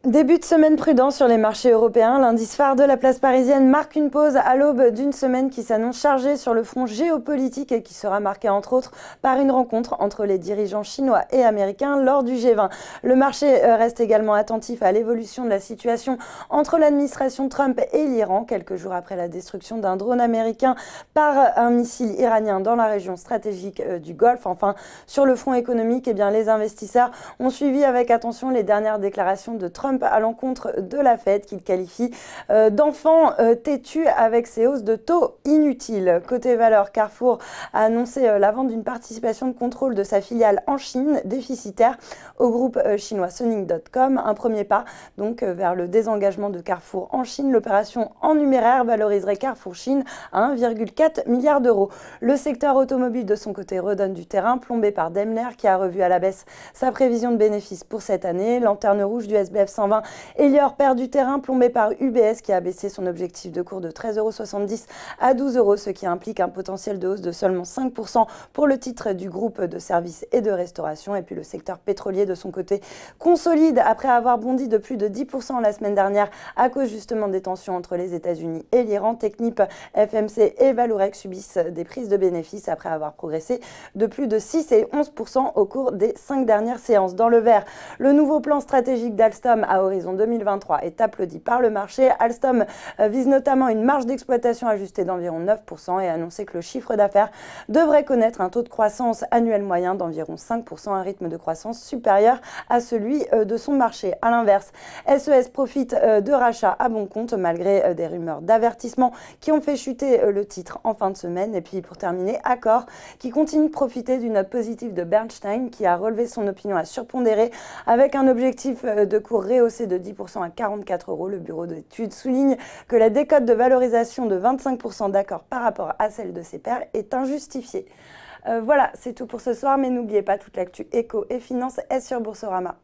Début de semaine prudent sur les marchés européens. L'indice phare de la place parisienne marque une pause à l'aube d'une semaine qui s'annonce chargée sur le front géopolitique et qui sera marquée entre autres par une rencontre entre les dirigeants chinois et américains lors du G20. Le marché reste également attentif à l'évolution de la situation entre l'administration Trump et l'Iran, quelques jours après la destruction d'un drone américain par un missile iranien dans la région stratégique du Golfe. Enfin, sur le front économique, les investisseurs ont suivi avec attention les dernières déclarations de Trump à l'encontre de la Fed qu'il qualifie d'enfant têtu avec ses hausses de taux inutiles. Côté valeur, Carrefour a annoncé la vente d'une participation de contrôle de sa filiale en Chine déficitaire au groupe chinois Suning.com. Un premier pas donc vers le désengagement de Carrefour en Chine. L'opération en numéraire valoriserait Carrefour Chine à 1,4 milliard d'euros. Le secteur automobile de son côté redonne du terrain, plombé par Daimler qui a revu à la baisse sa prévision de bénéfices pour cette année. Lanterne rouge du SBF 120, Elior perd du terrain, plombé par UBS qui a baissé son objectif de cours de 13,70 € à 12 €, ce qui implique un potentiel de hausse de seulement 5% pour le titre du groupe de services et de restauration. Et puis le secteur pétrolier de son côté consolide après avoir bondi de plus de 10% la semaine dernière à cause justement des tensions entre les États-Unis et l'Iran. Technip, FMC et Vallourec subissent des prises de bénéfices après avoir progressé de plus de 6 et 11% au cours des 5 dernières séances. Dans le vert, le nouveau plan stratégique d'Alstom à horizon 2023 est applaudi par le marché. Alstom vise notamment une marge d'exploitation ajustée d'environ 9% et a annoncé que le chiffre d'affaires devrait connaître un taux de croissance annuel moyen d'environ 5%, un rythme de croissance supérieur à celui de son marché. A l'inverse, SES profite de rachats à bon compte malgré des rumeurs d'avertissement qui ont fait chuter le titre en fin de semaine. Et puis pour terminer, Accor qui continue de profiter d'une note positive de Bernstein qui a relevé son opinion à surpondérer avec un objectif de cours rehaussé de 10% à 44 €. Le bureau d'études souligne que la décote de valorisation de 25% d'Accor par rapport à celle de ses pairs est injustifiée. Voilà, c'est tout pour ce soir, mais n'oubliez pas, toute l'actu éco et finance est sur Boursorama.